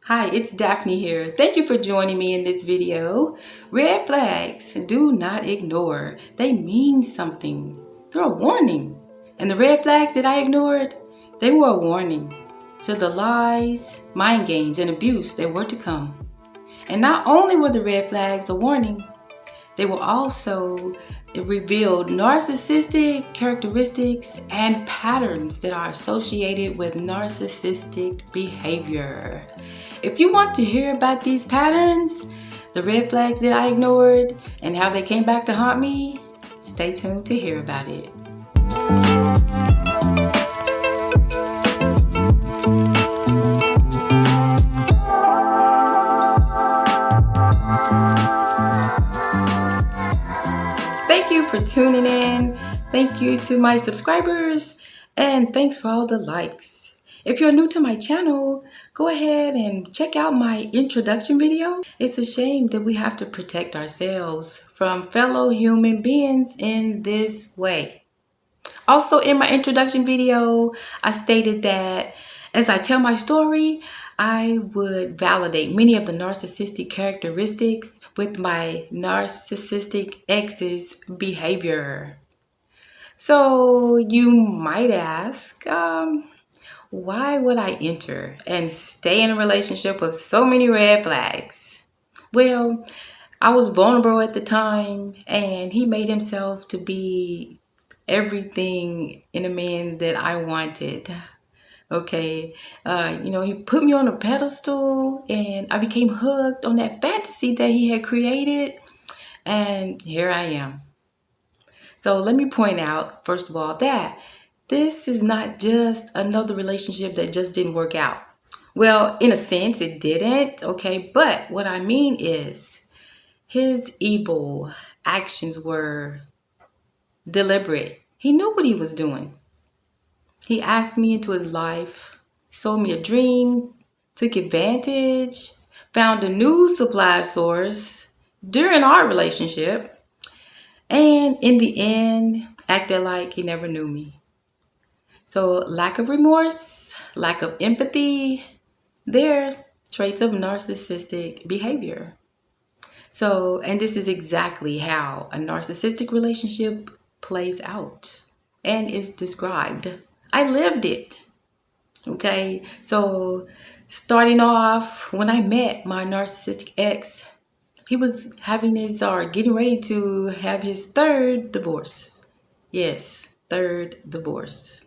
Hi, it's Daphne here. Thank you for joining me in this video. Red flags, do not ignore. They mean something. They're a warning. And the red flags that I ignored, they were a warning to the lies, mind games, and abuse that were to come. And not only were the red flags a warning, they were also revealed narcissistic characteristics and patterns that are associated with narcissistic behavior. If you want to hear about these patterns, the red flags that I ignored, and how they came back to haunt me, stay tuned to hear about it. Thank you for tuning in. Thank you to my subscribers, and thanks for all the likes. If you're new to my channel, go ahead and check out my introduction video. It's a shame that we have to protect ourselves from fellow human beings in this way. Also, in my introduction video, I stated that as I tell my story, I would validate many of the narcissistic characteristics with my narcissistic ex's behavior. So you might ask, why would I enter and stay in a relationship with so many red flags? Well, I was vulnerable at the time, and he made himself to be everything in a man that I wanted. Okay, he put me on a pedestal, and I became hooked on that fantasy that he had created, and here I am. So let me point out, first of all, that this is not just another relationship that just didn't work out. Well, in a sense, it didn't, okay? But what I mean is his evil actions were deliberate. He knew what he was doing. He asked me into his life, sold me a dream, took advantage, found a new supply source during our relationship, and in the end, acted like he never knew me. So lack of remorse, lack of empathy, they're traits of narcissistic behavior. So, and this is exactly how a narcissistic relationship plays out and is described. I lived it. Okay, so starting off, when I met my narcissistic ex, he was getting ready to have his third divorce. Yes, third divorce.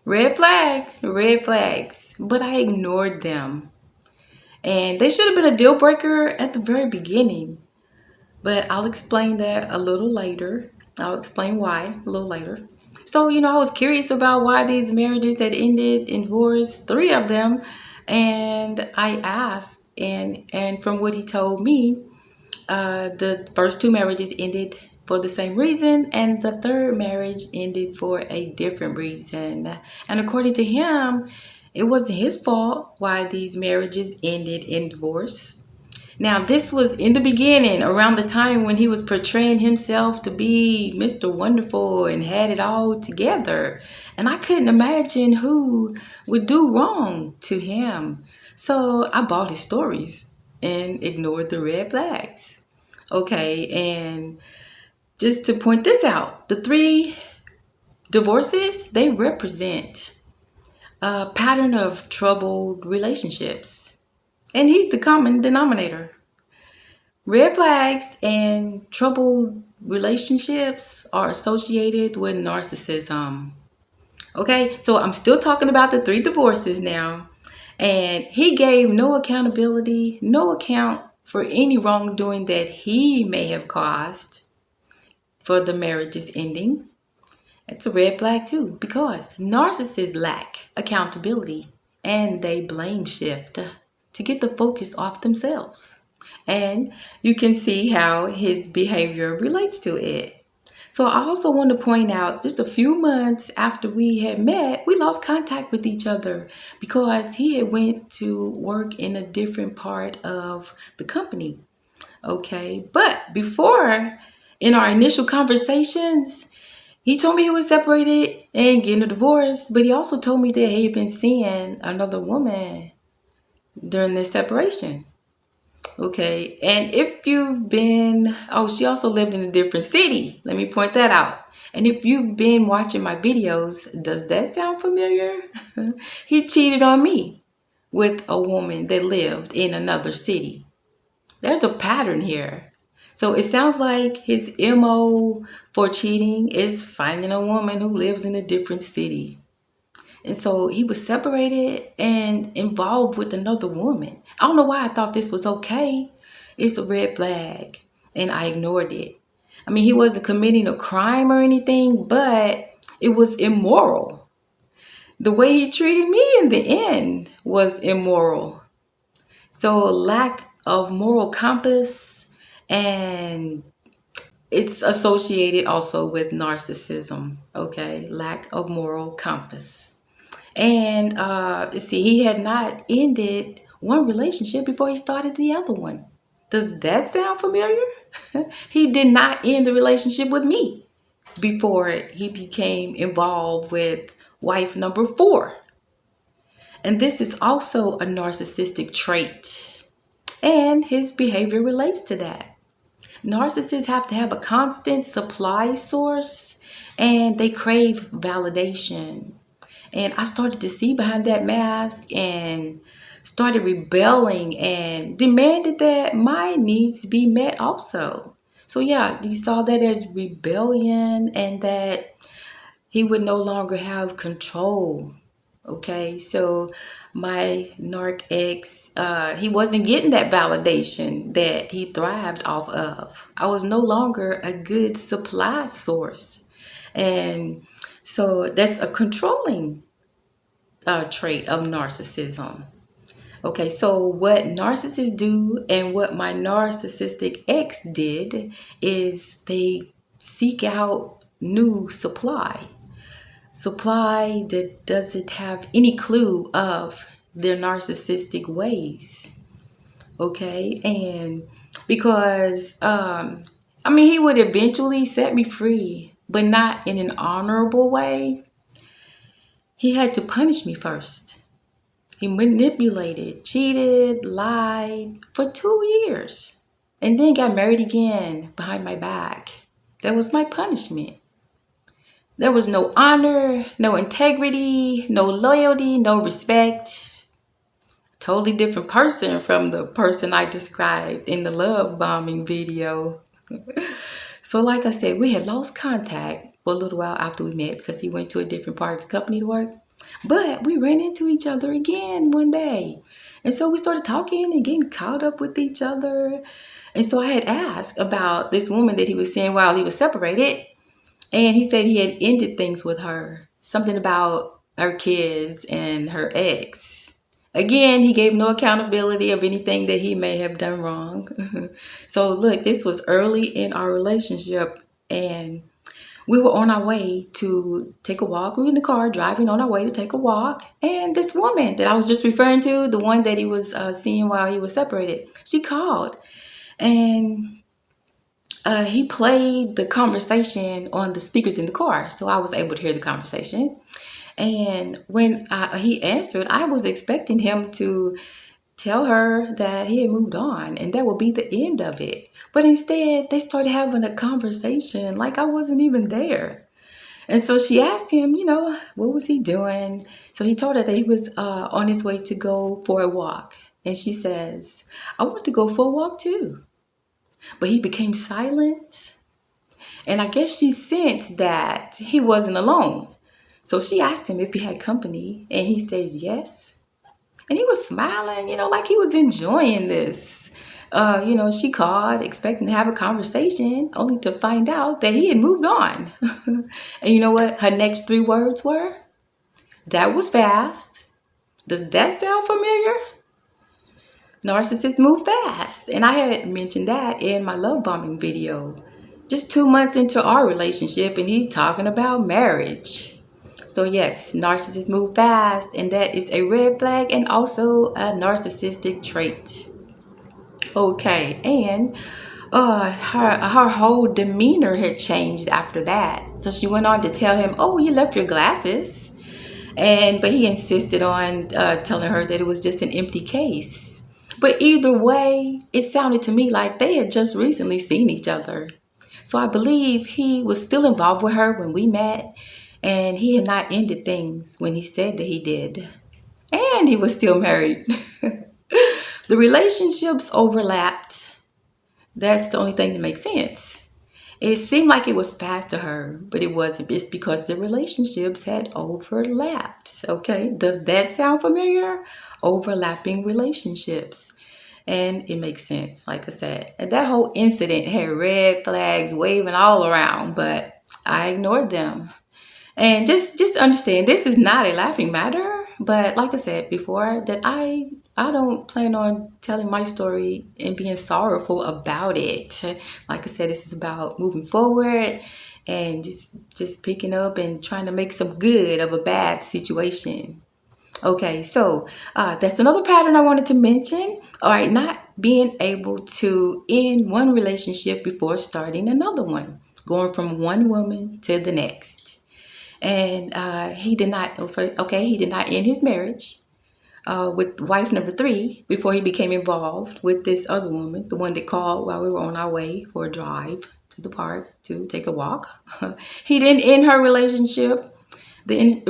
Red flags, but I ignored them. And they should have been a deal breaker at the very beginning. But I'll explain that a little later. I'll explain why a little later. So, I was curious about why these marriages had ended in divorce, 3 of them. And I asked, and from what he told me, the first 2 marriages ended for the same reason, and the third marriage ended for a different reason. And according to him, it wasn't his fault why these marriages ended in divorce. Now, this was in the beginning, around the time when he was portraying himself to be Mr. Wonderful and had it all together. And I couldn't imagine who would do wrong to him. So I bought his stories and ignored the red flags. Okay, and just to point this out, the 3 divorces, they represent a pattern of troubled relationships. And he's the common denominator. Red flags and troubled relationships are associated with narcissism. Okay, so I'm still talking about the 3 divorces now. And he gave no accountability, no account for any wrongdoing that he may have caused for the marriage's ending. It's a red flag too, because narcissists lack accountability and they blame shift to get the focus off themselves. And you can see how his behavior relates to it. So I also want to point out, just a few months after we had met, we lost contact with each other because he had went to work in a different part of the company. Okay, but before, in our initial conversations, he told me he was separated and getting a divorce, but he also told me that he had been seeing another woman during this separation. Okay, and if you've been, oh, she also lived in a different city. Let me point that out. And if you've been watching my videos, does that sound familiar? He cheated on me with a woman that lived in another city. There's a pattern here. So it sounds like his MO for cheating is finding a woman who lives in a different city. And so he was separated and involved with another woman. I don't know why I thought this was okay. It's a red flag. And I ignored it. I mean, he wasn't committing a crime or anything, but it was immoral. The way he treated me in the end was immoral. So lack of moral compass, and it's associated also with narcissism. Okay, lack of moral compass. And see, he had not ended one relationship before he started the other one. Does that sound familiar? He did not end the relationship with me before he became involved with wife number 4. And this is also a narcissistic trait. And his behavior relates to that. Narcissists have to have a constant supply source, and they crave validation. And I started to see behind that mask and started rebelling and demanded that my needs be met also. So yeah, he saw that as rebellion and that he would no longer have control. Okay, so my narc ex, he wasn't getting that validation that he thrived off of. I was no longer a good supply source. And so that's a controlling trait of narcissism. Okay, so what narcissists do and what my narcissistic ex did is they seek out new supply that doesn't have any clue of their narcissistic ways. Okay, and because he would eventually set me free, but not in an honorable way. He had to punish me first. He manipulated, cheated, lied for 2 years, and then got married again behind my back. That was my punishment. There was no honor, no integrity, no loyalty, no respect. Totally different person from the person I described in the love bombing video. So like I said, we had lost contact for a little while after we met because he went to a different part of the company to work. But we ran into each other again one day. And so we started talking and getting caught up with each other. And so I had asked about this woman that he was seeing while he was separated. And he said he had ended things with her. Something about her kids and her ex. Again, he gave no accountability of anything that he may have done wrong. So look, this was early in our relationship. And we were on our way to take a walk. We were in the car driving on our way to take a walk. And this woman that I was just referring to, the one that he was seeing while he was separated, she called. And he played the conversation on the speakers in the car. So I was able to hear the conversation. And when he answered, I was expecting him to tell her that he had moved on and that would be the end of it. But instead, they started having a conversation like I wasn't even there. And so she asked him, what was he doing? So he told her that he was on his way to go for a walk. And she says, I want to go for a walk too. But he became silent. And I guess she sensed that he wasn't alone. So she asked him if he had company, and he says yes. And he was smiling, like he was enjoying this. She called expecting to have a conversation, only to find out that he had moved on. And you know what her next 3 words were? That was fast. Does that sound familiar? Narcissists move fast. And I had mentioned that in my love bombing video. Just 2 months into our relationship, and he's talking about marriage. So yes, narcissists move fast, and that is a red flag and also a narcissistic trait. Okay, and her whole demeanor had changed after that. So she went on to tell him, oh, you left your glasses. But he insisted on telling her that it was just an empty case. But either way, it sounded to me like they had just recently seen each other. So I believe he was still involved with her when we met, and he had not ended things when he said that he did. And he was still married. The relationships overlapped. That's the only thing that makes sense. It seemed like it was fast to her, but it wasn't. It's because the relationships had overlapped. Okay, does that sound familiar? Overlapping relationships. And it makes sense, like I said. And that whole incident had red flags waving all around, but I ignored them. And just understand, this is not a laughing matter. But like I said before, that I don't plan on telling my story and being sorrowful about it. Like I said, this is about moving forward and just picking up and trying to make some good of a bad situation. Okay, so that's another pattern I wanted to mention. All right, not being able to end one relationship before starting another one, going from one woman to the next. And he did not end his marriage with wife number 3 before he became involved with this other woman, the one that called while we were on our way for a drive to the park to take a walk. He didn't end the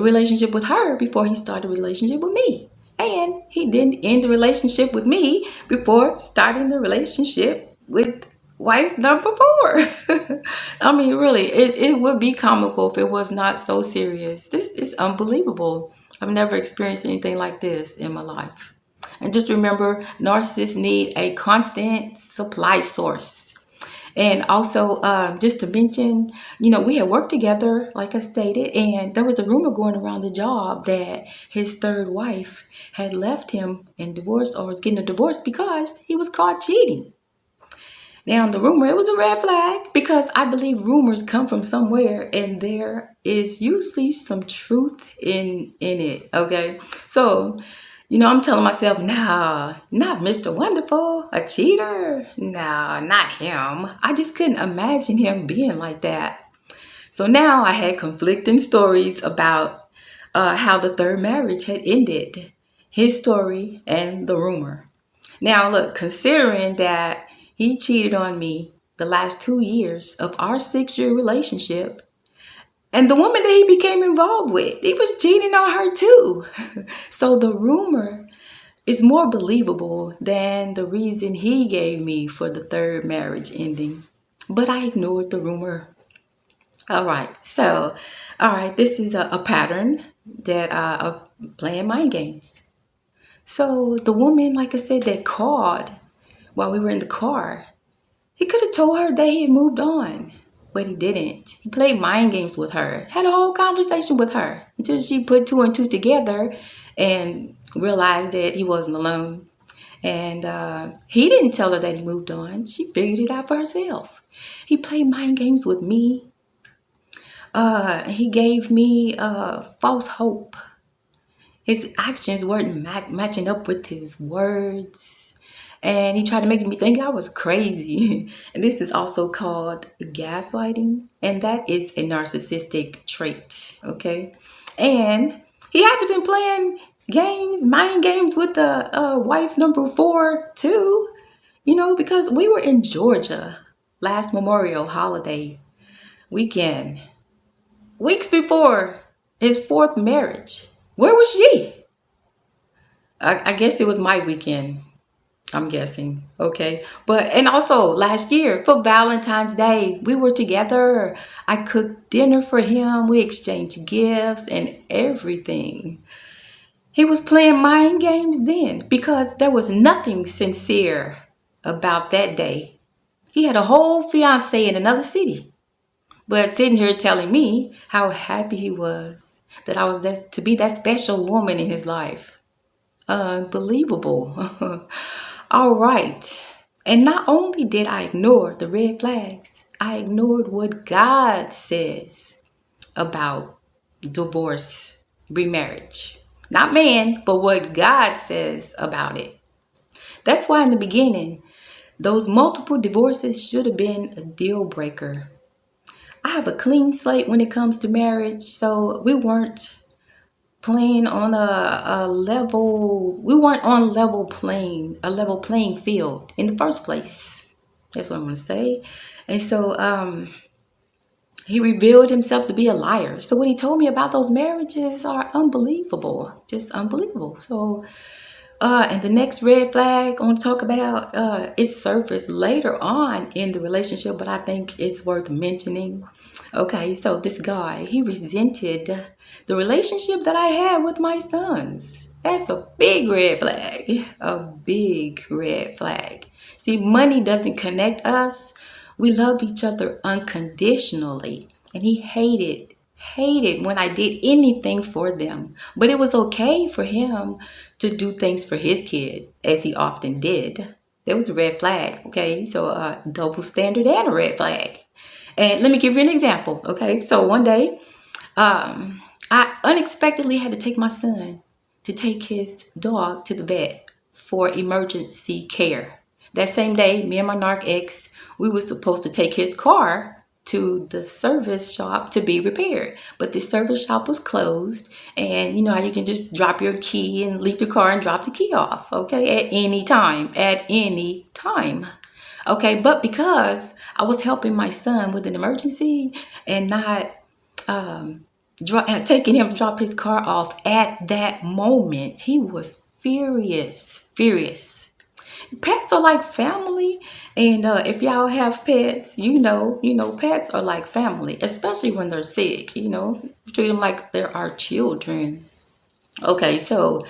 relationship with her before he started a relationship with me. And he didn't end the relationship with me before starting the relationship with wife number 4. I mean, really, it would be comical if it was not so serious. This is unbelievable. I've never experienced anything like this in my life. And just remember, narcissists need a constant supply source. And also, just to mention, we had worked together, like I stated, and there was a rumor going around the job that his third wife had left him and divorced, or was getting a divorce because he was caught cheating. Now, the rumor, it was a red flag, because I believe rumors come from somewhere, and there is usually some truth in it, okay? So, I'm telling myself, nah, not Mr. Wonderful, a cheater. Nah, not him. I just couldn't imagine him being like that. So now I had conflicting stories about how the third marriage had ended, his story and the rumor. Now, look, considering that he cheated on me the last 2 years of our 6-year relationship, and the woman that he became involved with, he was cheating on her too. So the rumor is more believable than the reason he gave me for the third marriage ending. But I ignored the rumor. All right. So, this is a pattern that of playing mind games. So the woman, like I said, that called while we were in the car, he could have told her that he had moved on. But he didn't. He played mind games with her, had a whole conversation with her until she put 2 and 2 together and realized that he wasn't alone. And he didn't tell her that he moved on. She figured it out for herself. He played mind games with me. He gave me false hope. His actions weren't matching up with his words. And he tried to make me think I was crazy. And this is also called gaslighting. And that is a narcissistic trait. Okay. And he had to been playing mind games with the wife number 4 too. Because we were in Georgia last Memorial holiday weekend, weeks before his 4th marriage. Where was she? I guess it was my weekend. I'm guessing. Okay. And also last year for Valentine's Day, we were together. I cooked dinner for him. We exchanged gifts and everything. He was playing mind games then because there was nothing sincere about that day. He had a whole fiance in another city, but sitting here telling me how happy he was that I was to be that special woman in his life. Unbelievable. All right. And not only did I ignore the red flags, I ignored what God says about divorce, remarriage. Not man, but what God says about it. That's why in the beginning, those multiple divorces should have been a deal breaker. I have a clean slate when it comes to marriage, so we weren't playing on a level, we weren't on a level playing field in the first place. That's what I'm going to say. And so he revealed himself to be a liar. So what he told me about those marriages are unbelievable, just unbelievable. So and the next red flag I want to talk about, it surfaced later on in the relationship, but I think it's worth mentioning. Okay, so this guy, he resented the relationship that I had with my sons. That's a big red flag, a big red flag. See, money doesn't connect us. We love each other unconditionally. And he hated when I did anything for them. But it was okay for him to do things for his kid, as he often did. There was a red flag, okay? So double standard and a red flag. And let me give you an example, okay? So one day, I unexpectedly had to take my son to take his dog to the vet for emergency care. That same day, me and my narc ex, we were supposed to take his car to the service shop to be repaired. But the service shop was closed, and you know how you can just drop your key and leave your car and drop the key off, okay, at any time. Okay, but because I was helping my son with an emergency and not taking him to drop his car off at that moment, he was furious. Pets are like family, and if y'all have pets, you know, pets are like family, especially when they're sick. You know, treat them like they're our children. Okay, so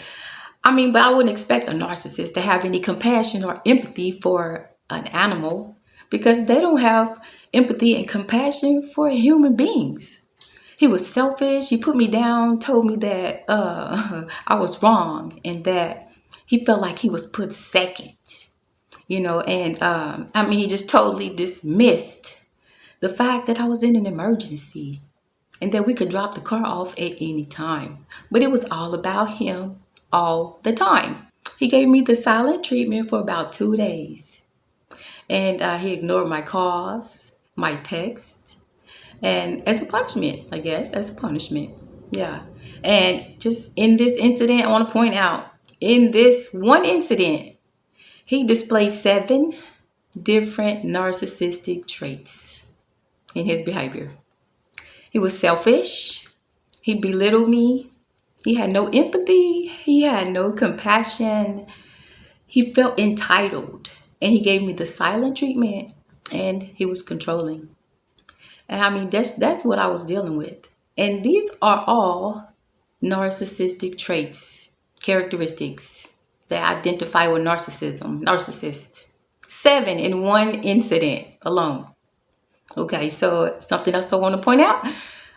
I mean, but I wouldn't expect a narcissist to have any compassion or empathy for an animal because they don't have empathy and compassion for human beings. He was selfish. He put me down, told me that I was wrong and that he felt like he was put second, you know, and I mean, he just totally dismissed the fact that I was in an emergency and that we could drop the car off at any time. But it was all about him all the time. He gave me the silent treatment for about 2 days. And he ignored my calls, my texts, and as a punishment, I guess, as a punishment. Yeah. And just in this incident, I want to point out, in this one incident, he displayed 7 different narcissistic traits in his behavior. He was selfish. He belittled me. He had no empathy. He had no compassion. He felt entitled. And he gave me the silent treatment. And he was controlling. And I mean, that's what I was dealing with. And these are all narcissistic traits, characteristics that identify with narcissists. 7 in one incident alone. Okay, so something else I want to point out.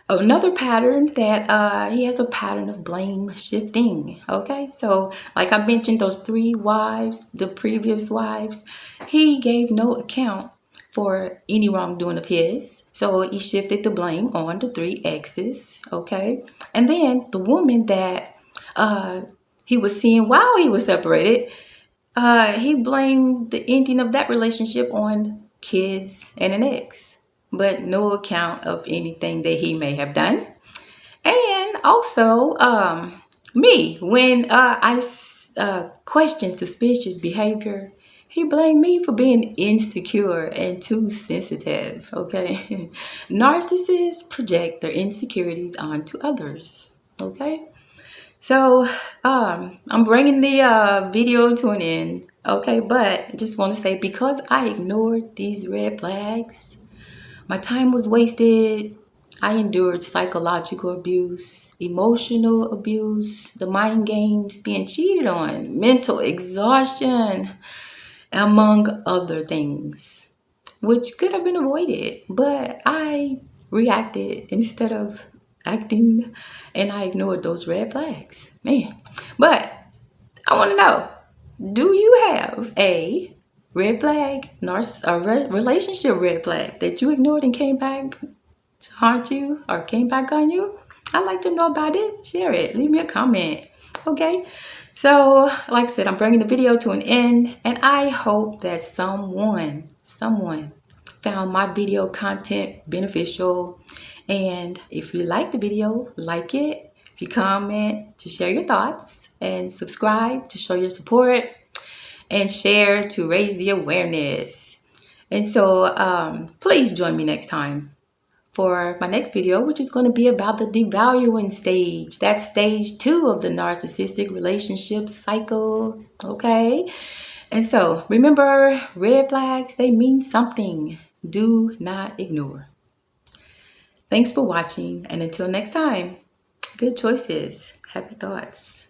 Another pattern that he has a pattern of blame shifting. Okay, so like I mentioned, those 3 wives, the previous wives, he gave no account for any wrongdoing of his. So he shifted the blame on the 3 exes. Okay, and then the woman that he was seeing while he was separated, he blamed the ending of that relationship on kids and an ex, but no account of anything that he may have done. And also, me, when I questioned suspicious behavior, he blamed me for being insecure and too sensitive, okay? Narcissists project their insecurities onto others, okay? So, I'm bringing the video to an end, okay? But I just want to say, because I ignored these red flags, my time was wasted. I endured psychological abuse, emotional abuse, the mind games, being cheated on, mental exhaustion, among other things, which could have been avoided. But I reacted instead of acting, and I ignored those red flags. Man. But I want to know, do you have a red flag, relationship red flag that you ignored and came back to haunt you or came back on you? I'd like to know about it. Share it. Leave me a comment. Okay. So, like I said, I'm bringing the video to an end, and I hope that someone found my video content beneficial. And if you like the video, like it, If you comment, to share your thoughts, and subscribe to show your support, and share to raise the awareness. And so please join me next time for my next video, which is going to be about the devaluing stage. That's stage 2 of the narcissistic relationship cycle. Okay. And so remember, red flags, they mean something. Do not ignore. Thanks for watching. And until next time, good choices. Happy thoughts.